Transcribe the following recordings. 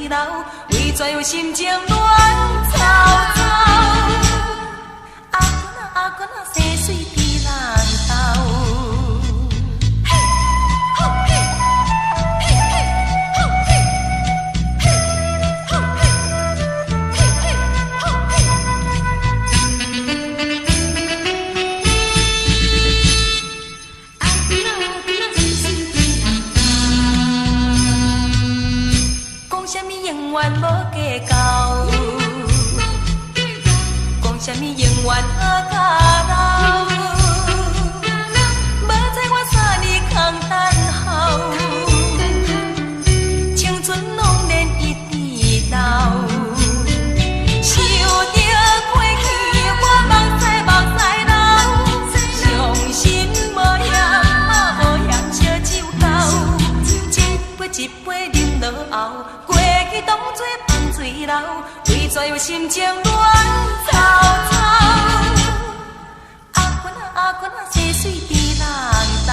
流，为怎样心情乱糟糟？阿君啊，生水伫人头。永远无计较，讲什么永远好甲老，无知我3年空等候，青春拢连一直流，想着过去我目屎流，伤心无样嘛无样烧酒斗，一杯一杯饮落后。当作放水流，为怎样心情乱糟糟？阿君啊阿君啊，生水伫人头。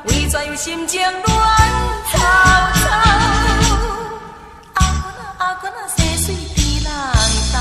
为怎样心情乱糟糟？阿君啊阿君啊，生水伫人头。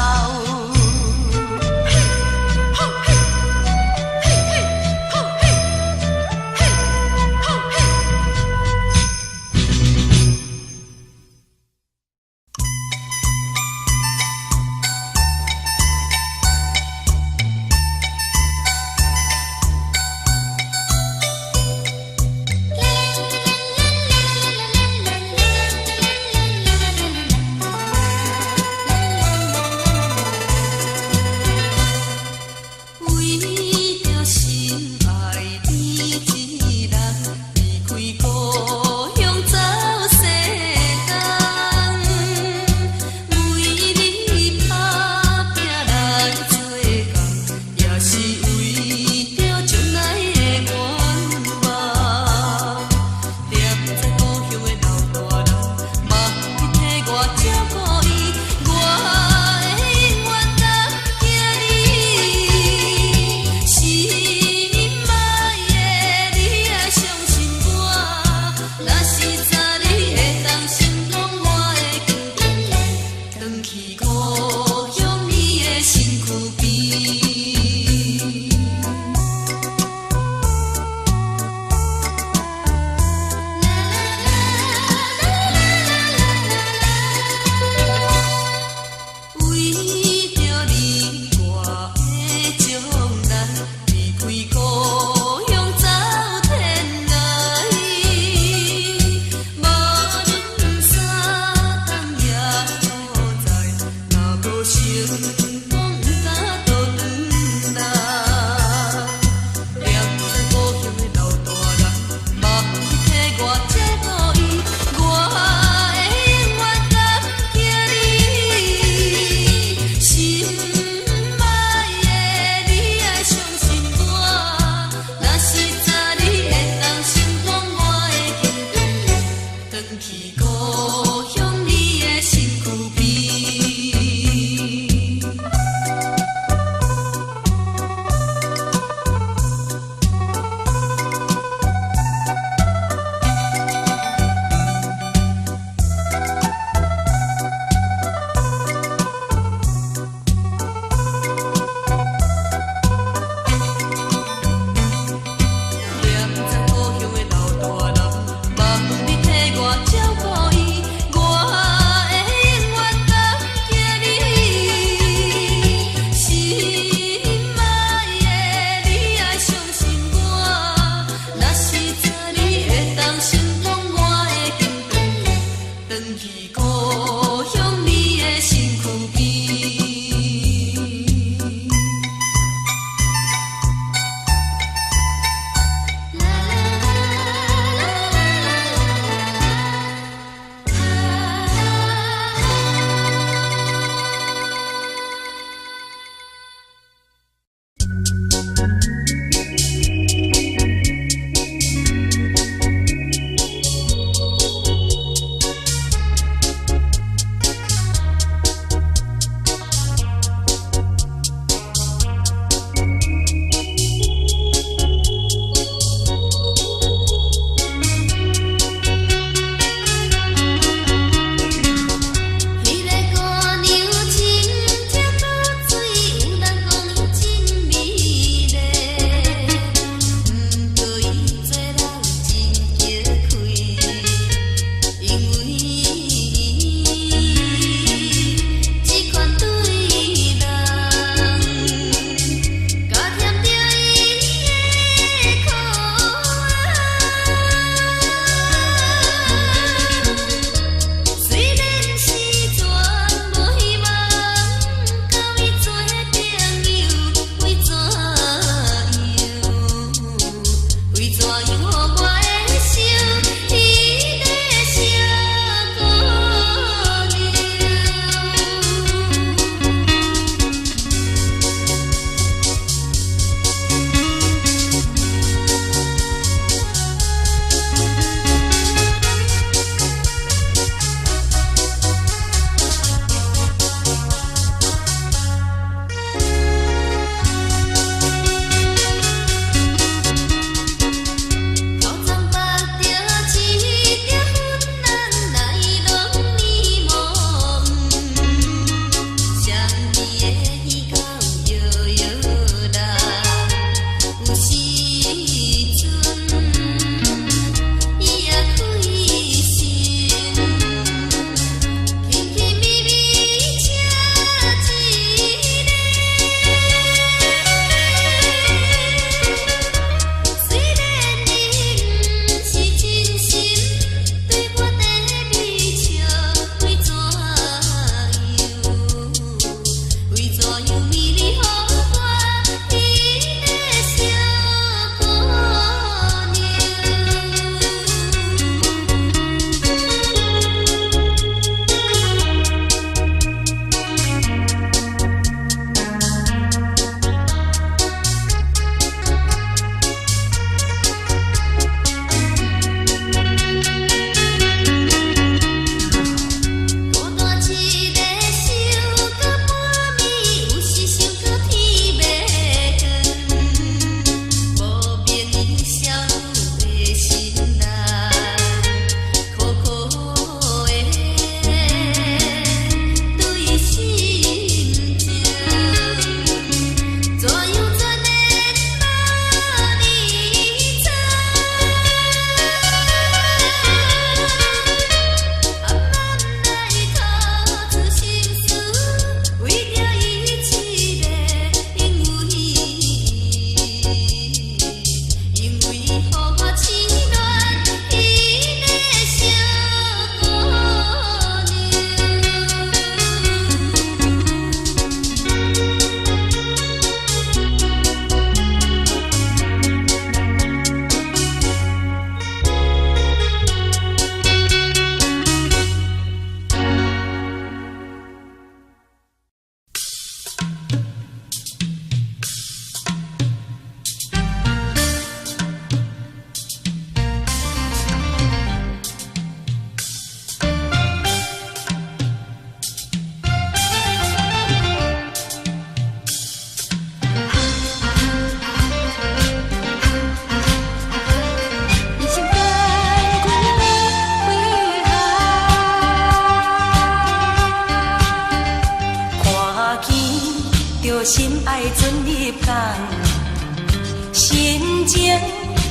情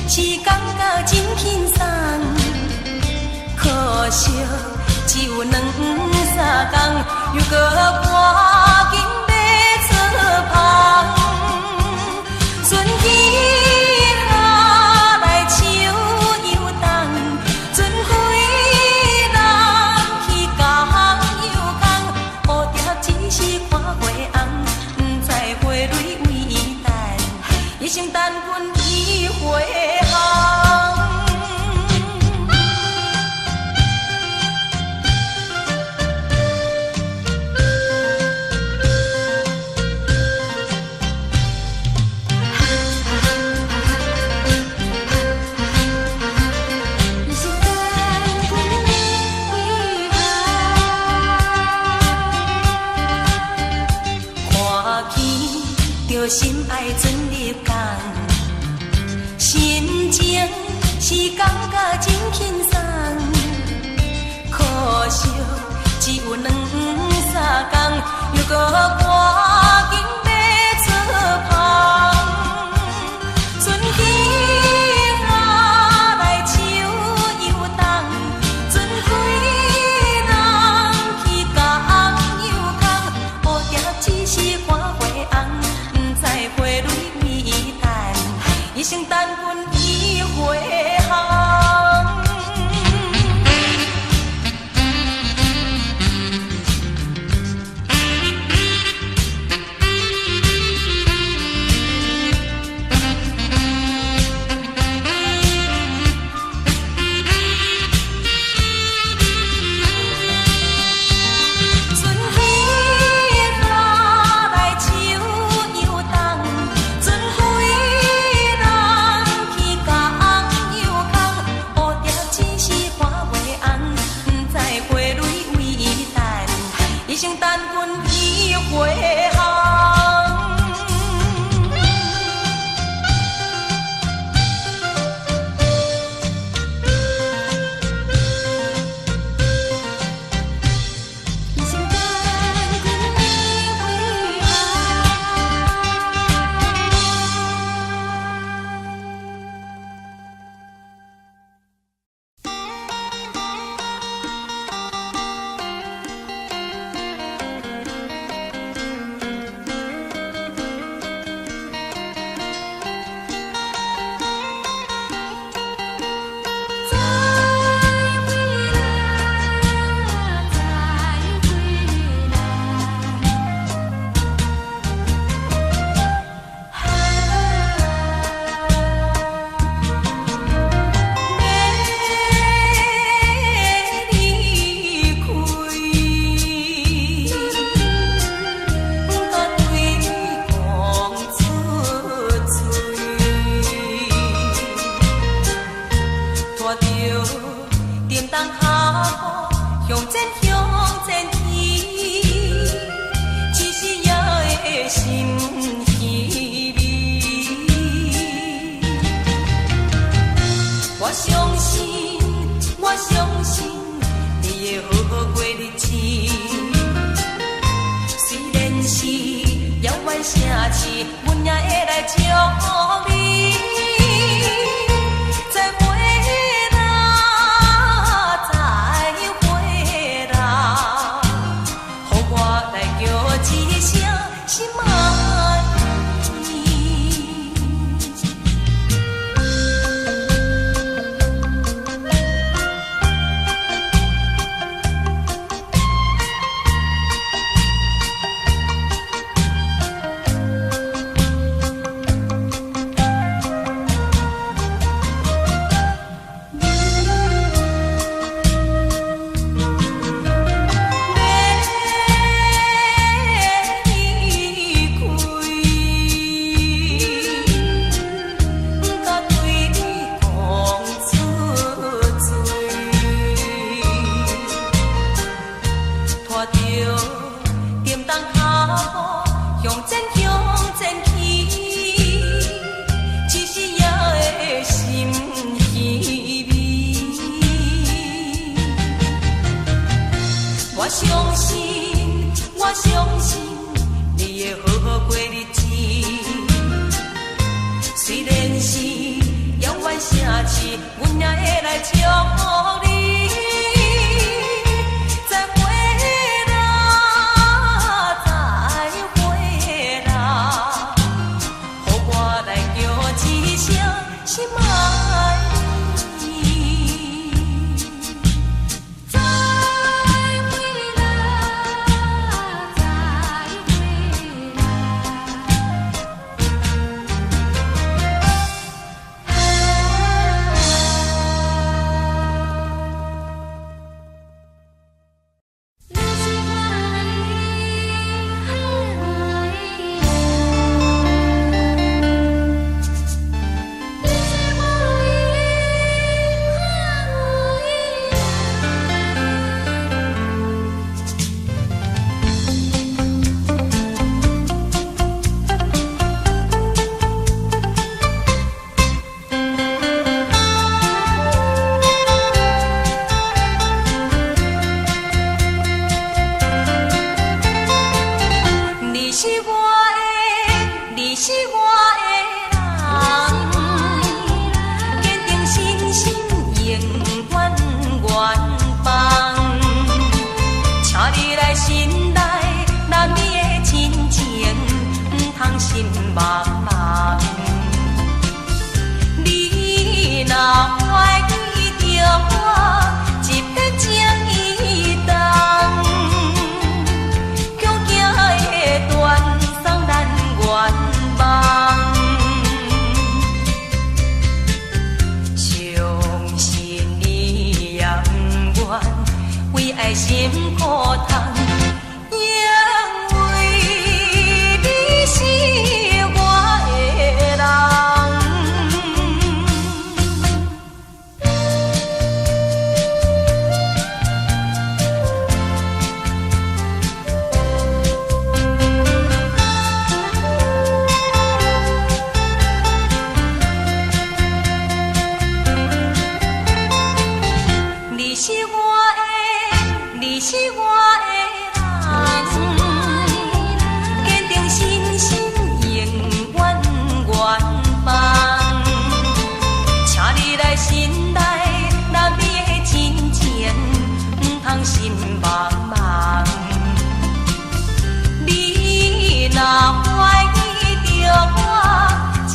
是感觉真轻松，可惜只有2、3天，又搁赶紧要出芳。春天下来秋又冬，船开人去港又空，乌蝶只是看花红，不知花蕊为等，一生等阮伊回航。心爱准入港，心情是感觉真轻松，可惜只有2、3天，又搁赶紧要出芳。春天下来秋又冬，船开人去港又空，乌蝶只是看花红。花蕊微等，一生等阮伊回航。城市，阮也会来祝你。再回来，再回来，予我来叫一声心爱你。我相信你会好好过日子，虽然是是，阮也会来祝福你。再会啦，再会啦，予我来叫一声心爱你。再会啦，再会心苦痛，因为你是我的人。你是我的，你是我的人，坚定信心，永远远放。请你来信内，咱你的真情，唔通心茫茫。你若怀疑着我，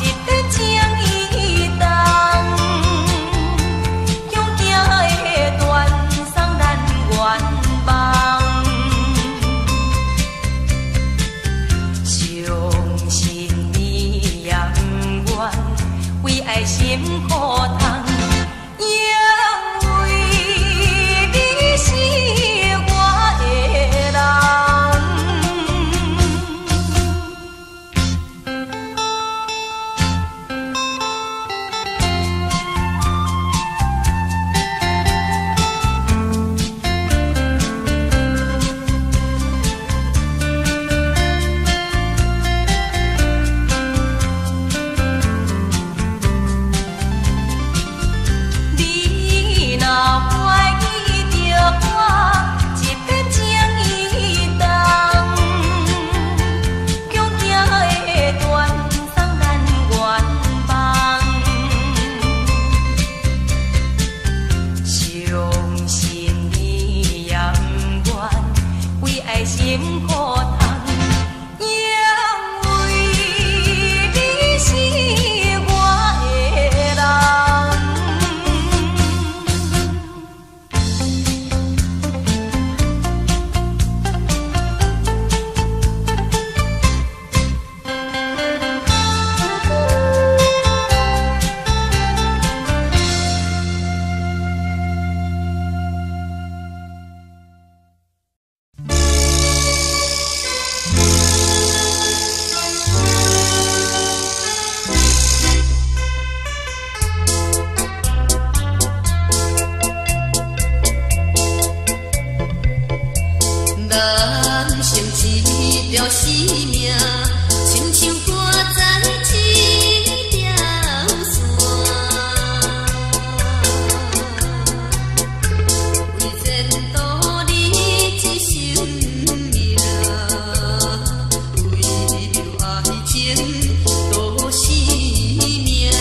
一点情意重，强行的断送咱愿望。相信你永远为爱心苦痛，因为你是我的人。你若怀疑着我，一片情意重，强行的断送咱愿望。相信你永远为爱心苦痛，因为你是我的人。咱成一条生命，亲像挂在一条线，为前途你一生命，为着爱情赌生命。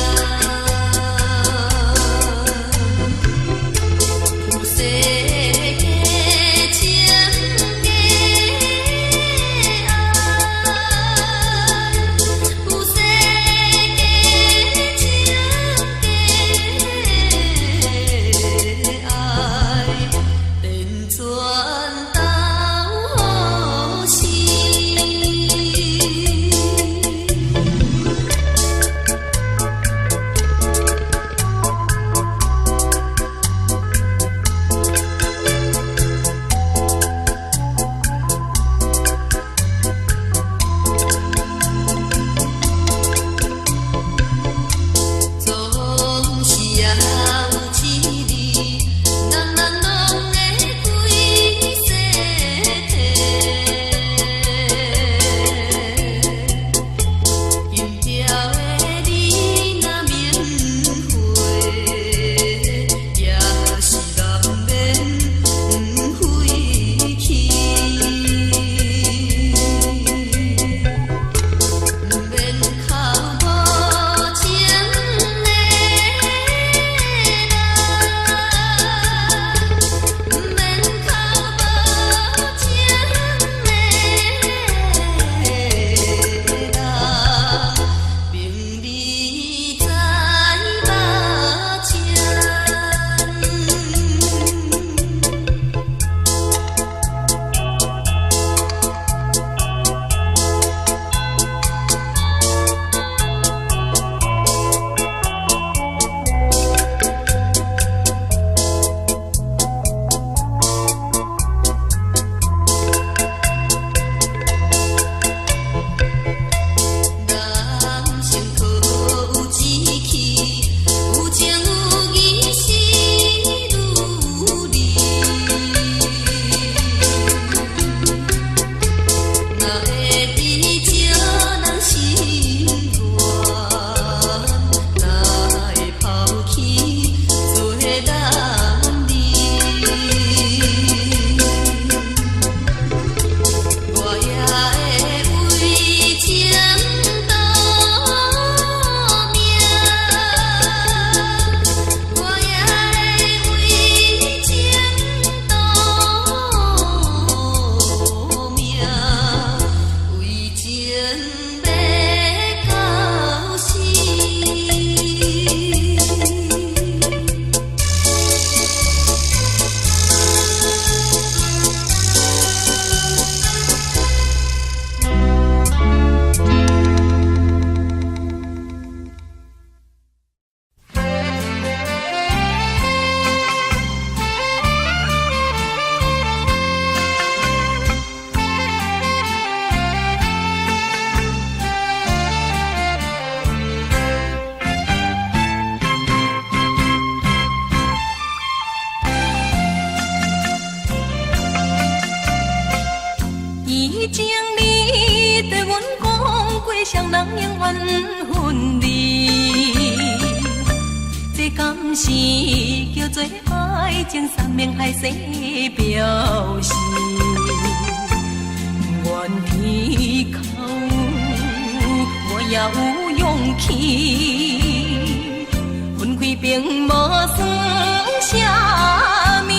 是叫做爱情三明海誓表示，愿天口我也有勇气，分开并无算啥物。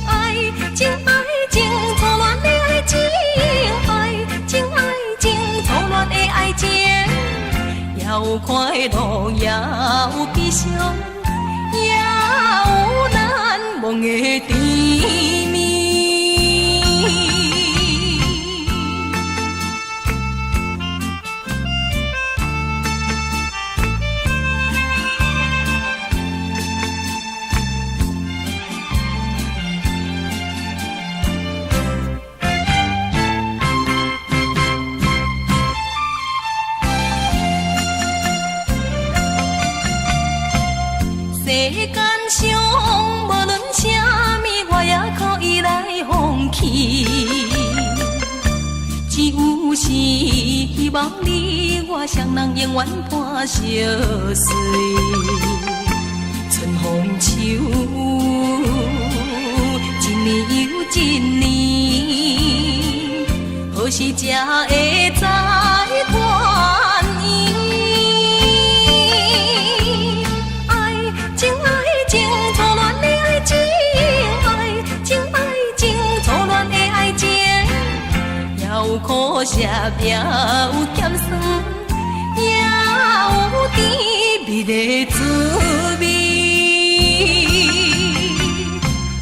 爱情爱情错乱的爱情，爱情爱情错乱的爱情。要有快乐，也有悲伤，也有难忘的甜蜜。世间上无论啥物，我也可以来放弃。只有是希望你我双人永远伴相随。春风秋，一年又一年，何时才会再团圆？情爱苦涩也有咸酸，也有甜蜜的滋味。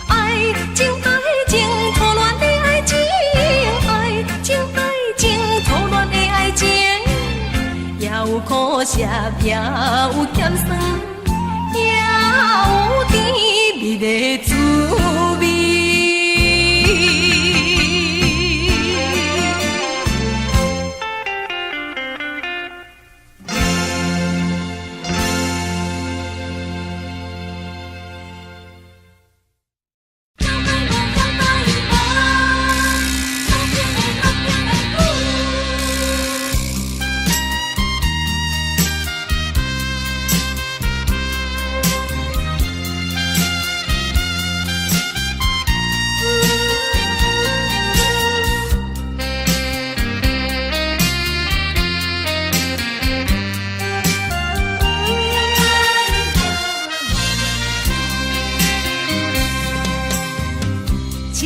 爱情，爱情，错乱的爱情，爱情，爱情，错乱的爱情，也有苦涩，也有咸酸，也有甜蜜的滋味。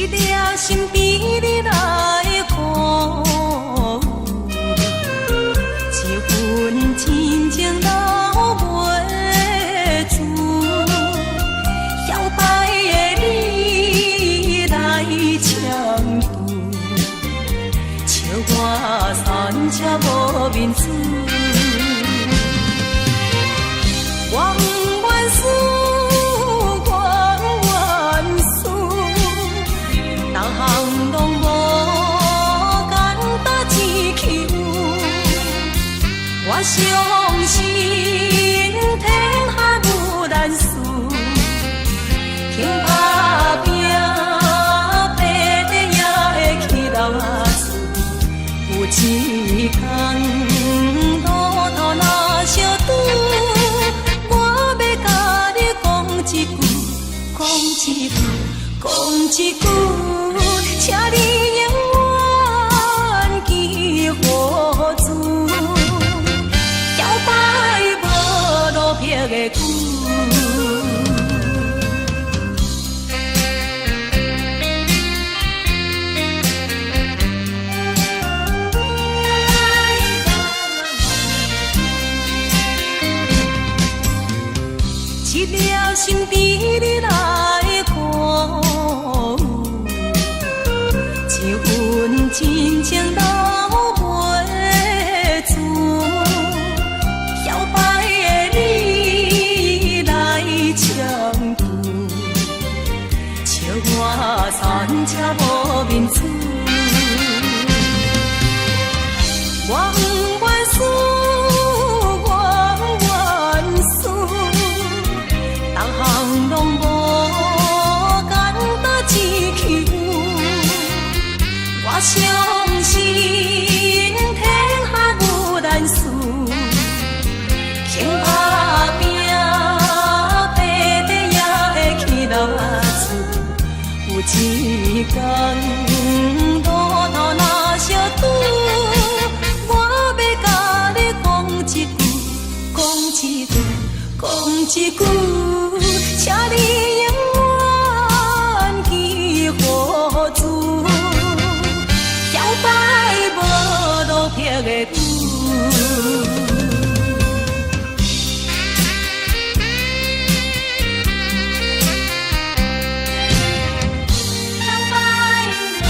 一条心比你来苦，一份真情留袂住，摇摆的你来唱渡，笑我山车无面子，我不愿输。各项拢无简单只求，我相信天下无难事，肯打拼，白日也会去留厝。有一天路途若相拄，我要甲你讲一句，讲一句，讲一句。请你永远记好住，摇摆无落魄的久。一条心比你来苦。一份真情留袂住，摇摆的你来唱渡，笑我山车无面子，我不愿输，我愿输，各项拢无简单只求。我相信天下无难事，肯打拼，白日也会去留厝。有一天路途若相拄，我要甲你讲一句，讲一句，讲一句，请你永远记好住。摇摆无落魄的久。摇摆无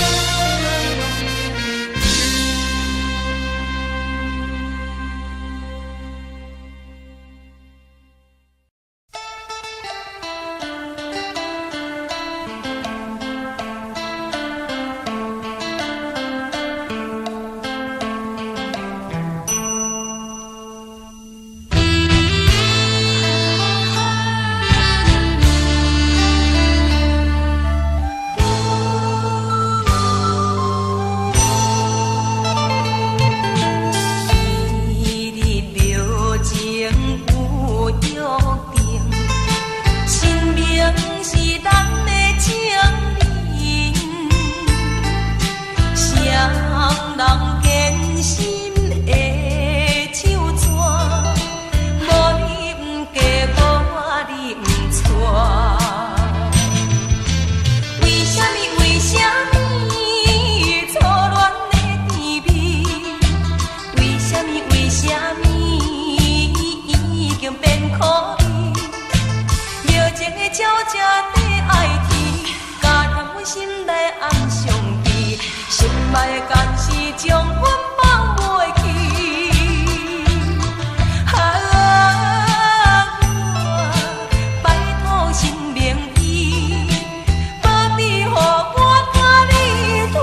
鸟食地爱天，加添阮心内红上悲，心爱的甘是将阮放袂去。我拜托神明伊，保庇予我甲你团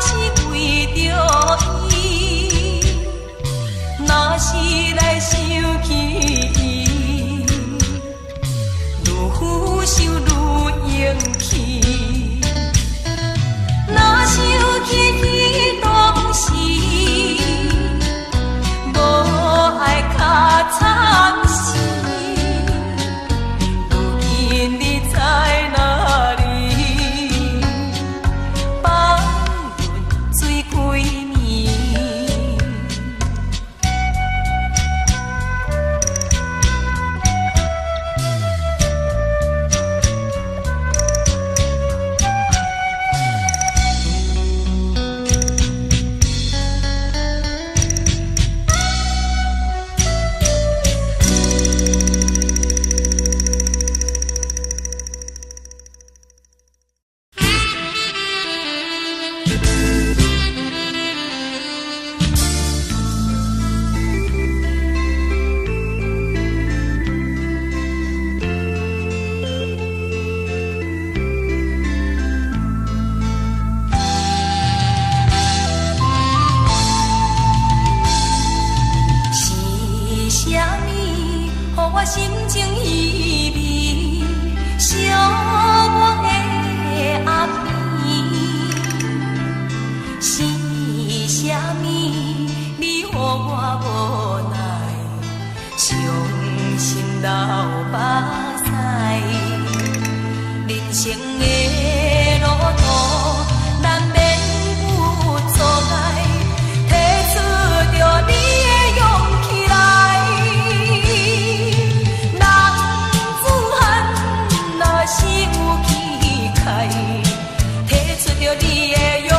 是为着伊，若是来想起伊，愈想愈勇气。若想起彼当时，无爱较惨死。如今你在哪里？放阮水几年？我心情依偎，寂寞的暗暝，是啥物？你予我无奈，伤心流目屎。人生的路途难免有阻碍，提出着你的勇气来。是有气概，提出着你的勇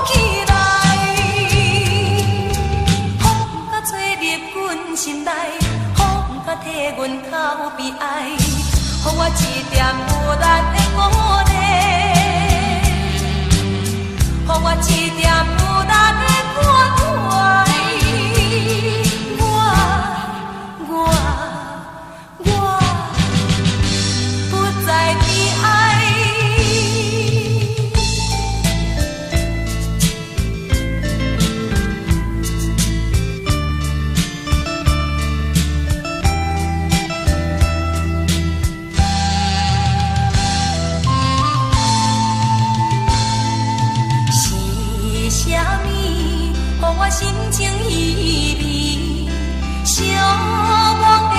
气来，风甲吹入阮心内，风甲替阮哭悲哀，予我一点有力的鼓励，予我一点有力的关怀。在悲哀，是啥物？予我心情依偎，寂寞的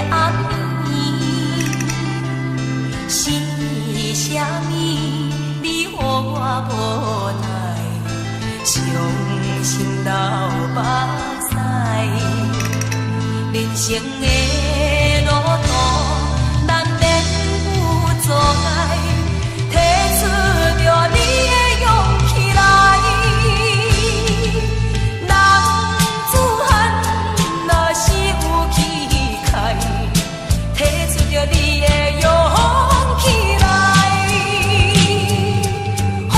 暗暝。是啥物？你予我无奈，伤心流目屎。人生的路途难免有阻碍，提出着你的勇气来。男子汉若是有气概，提出着你的勇气来，风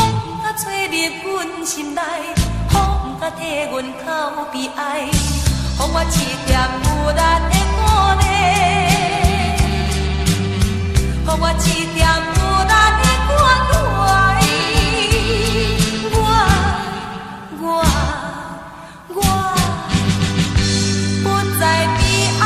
甲吹入阮心内，风甲替阮哭悲哀，予我一点有力的鼓励，予我一点有力的关怀。我不再悲哀。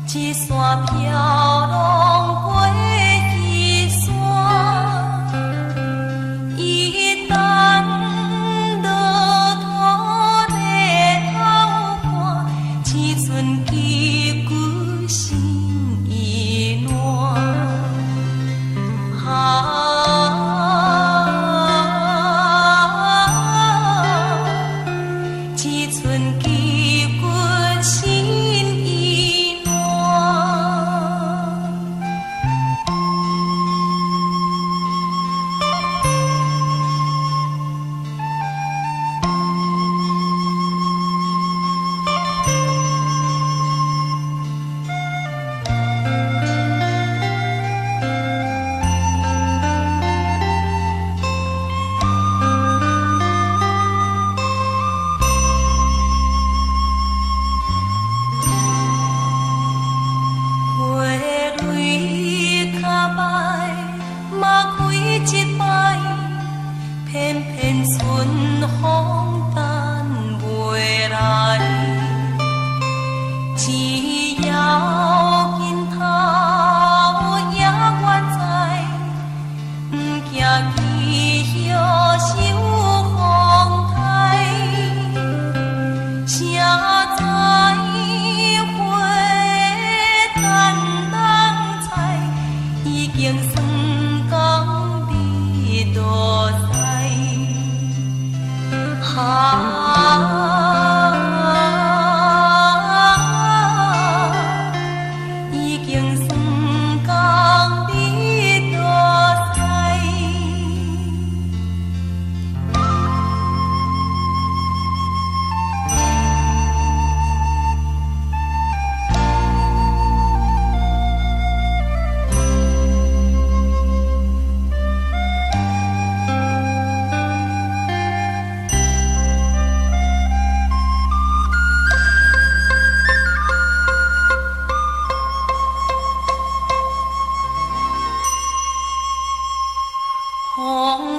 一线飘浪过去。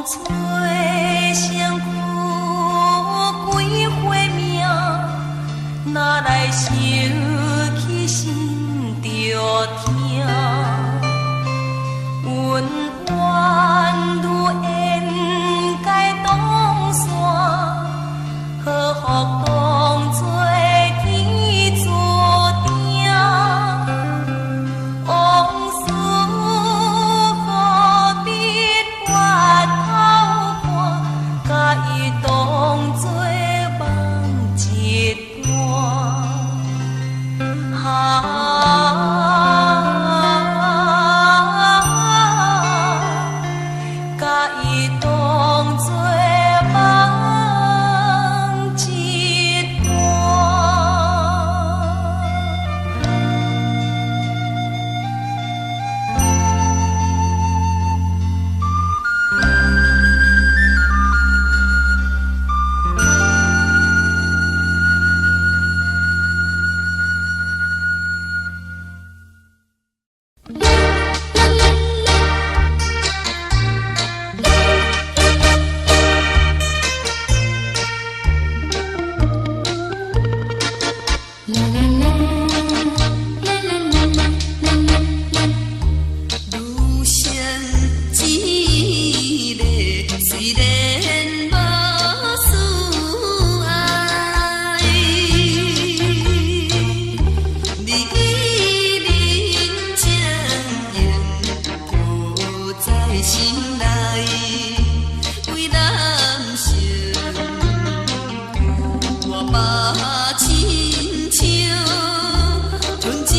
吹身躯几回命，哪来想起心着痛？阮怨女缘该当线，好福当作天注定。往事何必回头看，甲伊当作梦一段。甲伊当作梦一段。女性一个，虽然无事爱，你认真缘抱在心内，为男性我把亲像春秋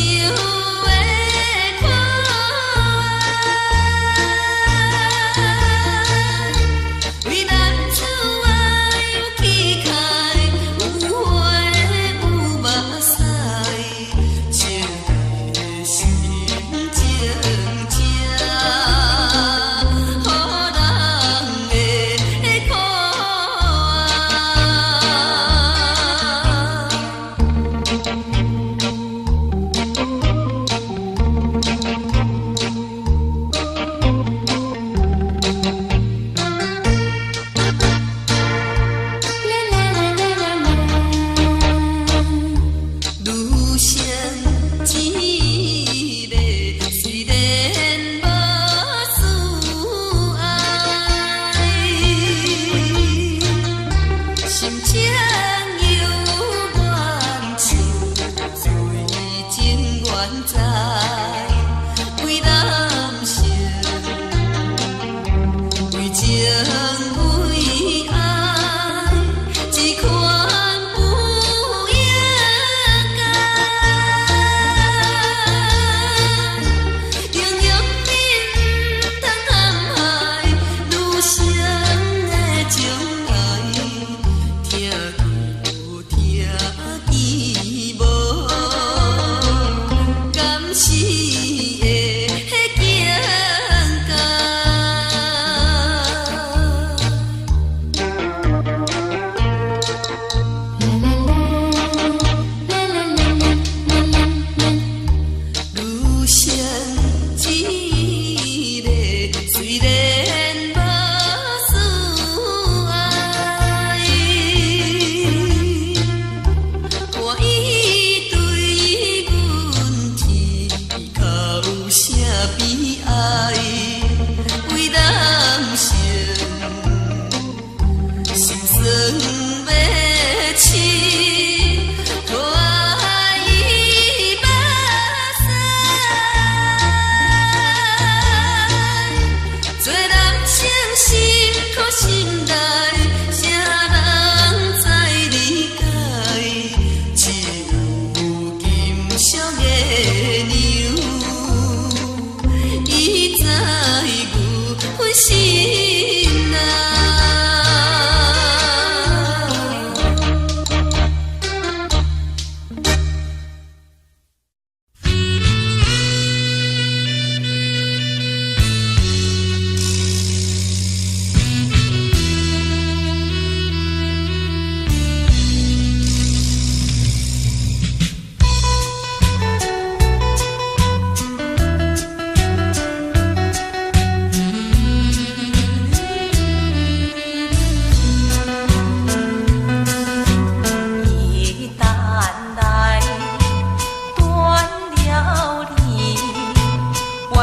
的花，为男子爱有气概，有花有目屎，情的心情正。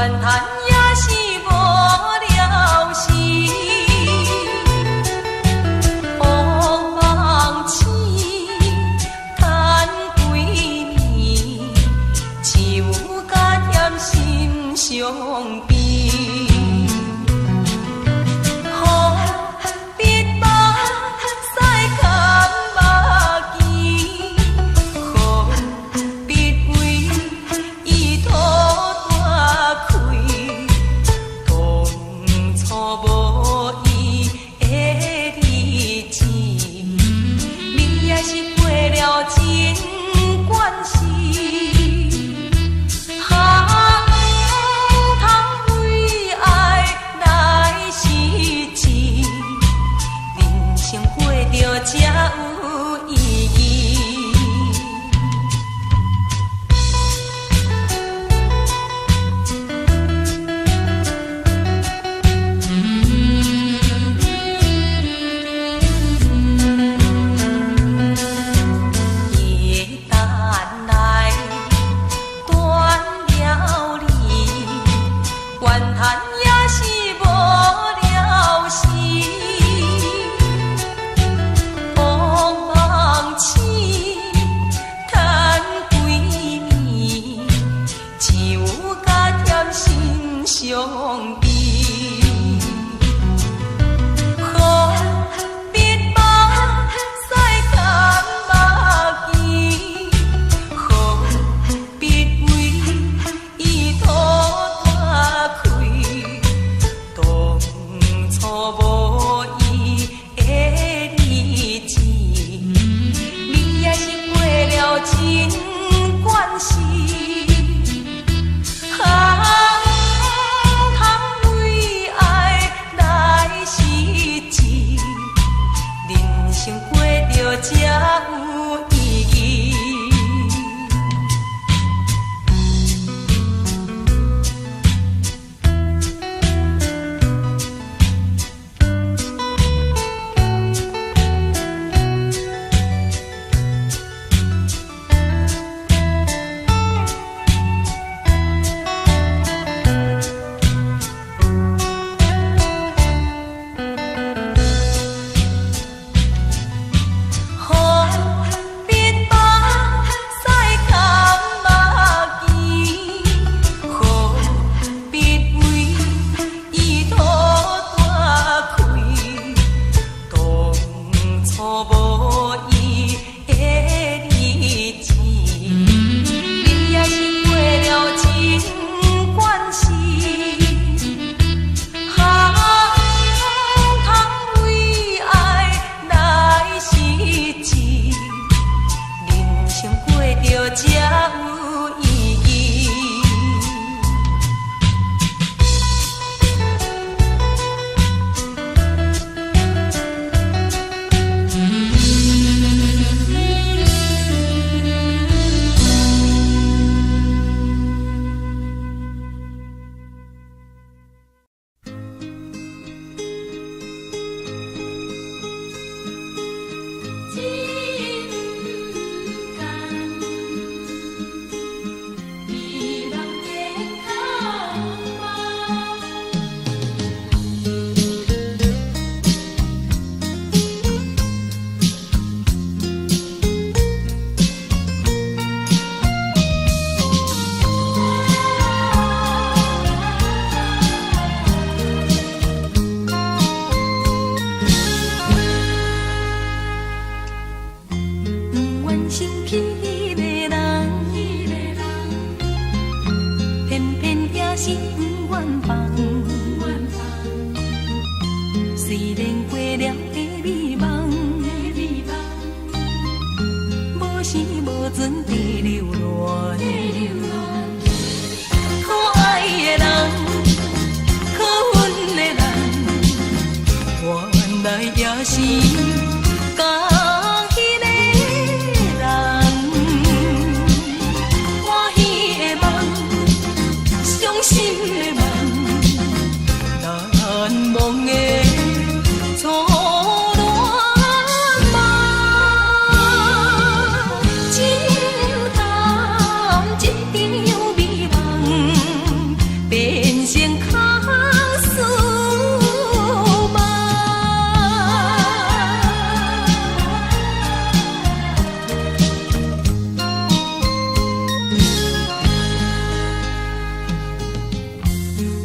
怨叹也是无了时。往梦醒，叹几年，树甲甜心相变。别变成空思梦。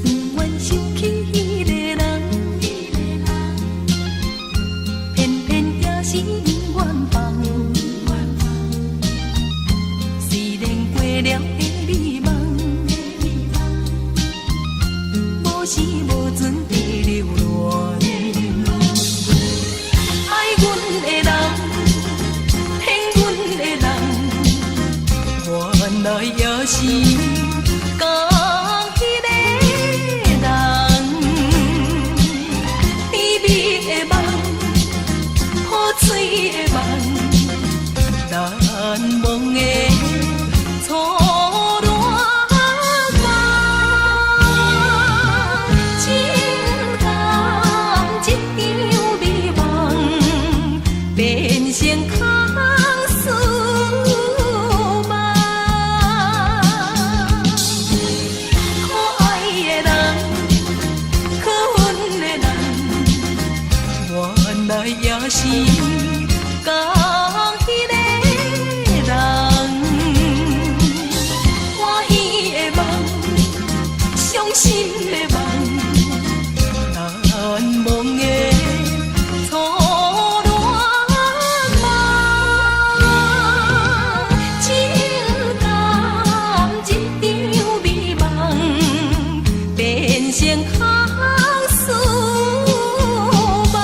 不愿失去迄个人，偏偏也是愿望。虽然过了的美梦，无时无准地流乱。爱阮的人，恨阮的人，原来也是同迄个人。甜蜜的梦，好醉的梦，难忘的初恋梦，情感一场美梦，变成空思梦。可爱的人，可恨的人，原来也是同迄个人。欢喜的梦，伤心的梦，难忘的初恋梦，情感一场美梦，变成空思梦。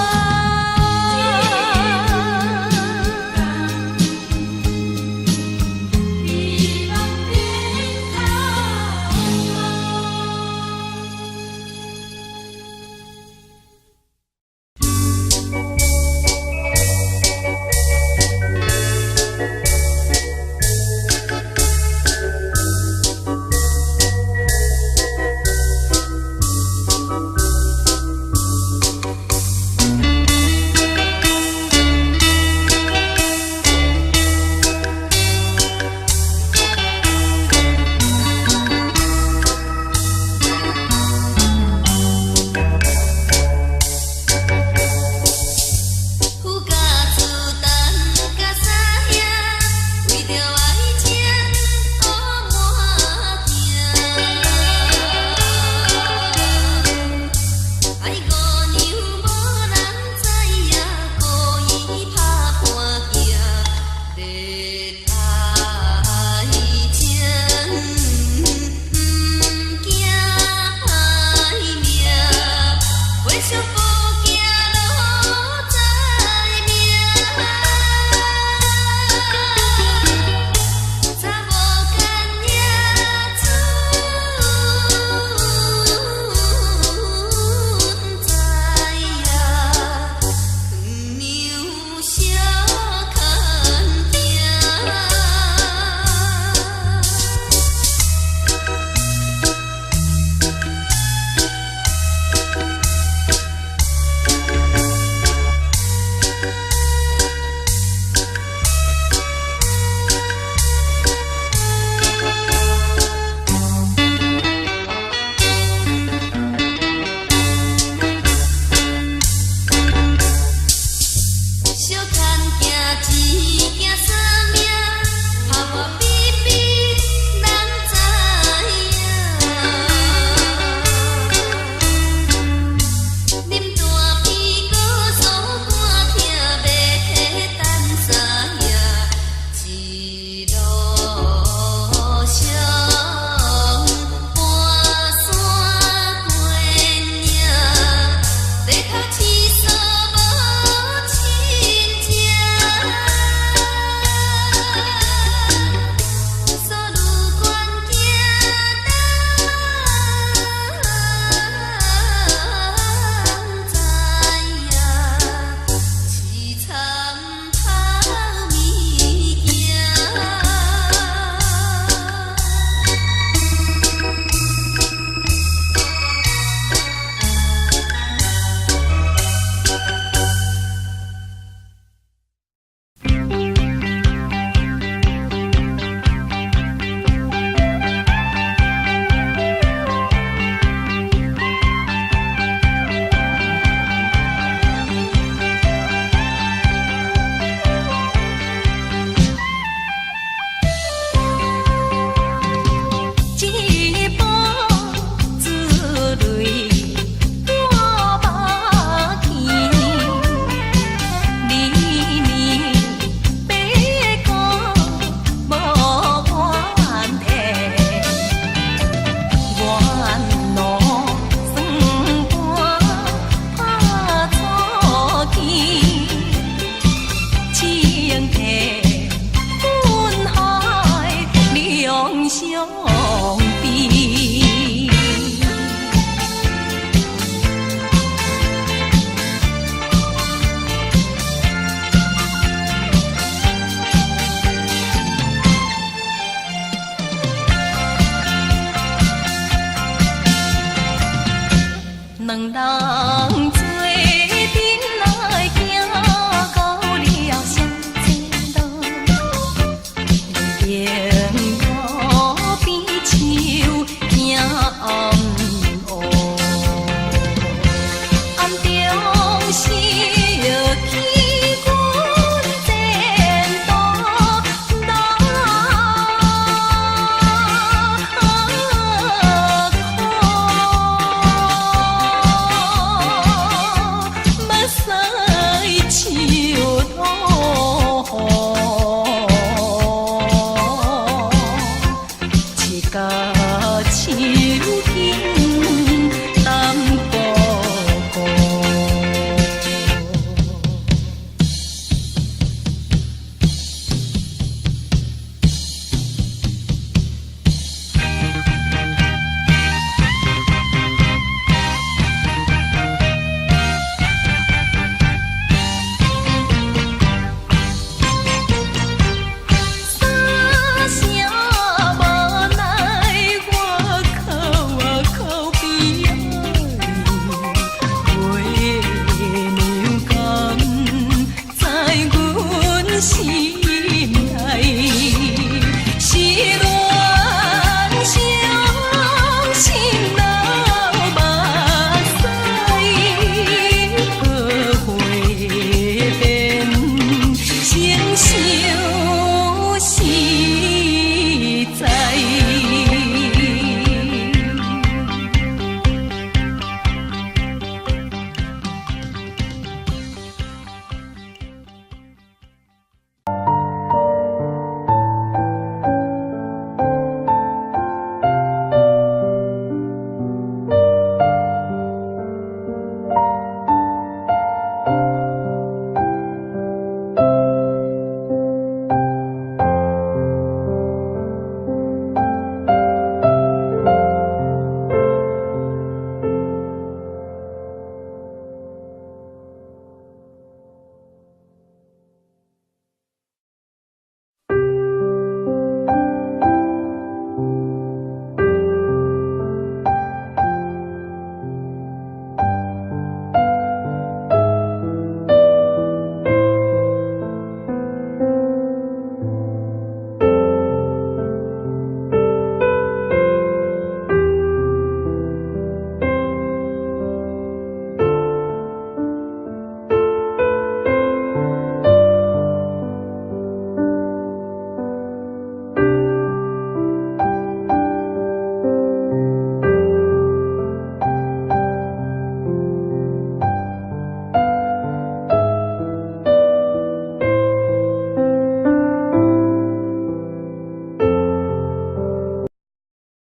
两人。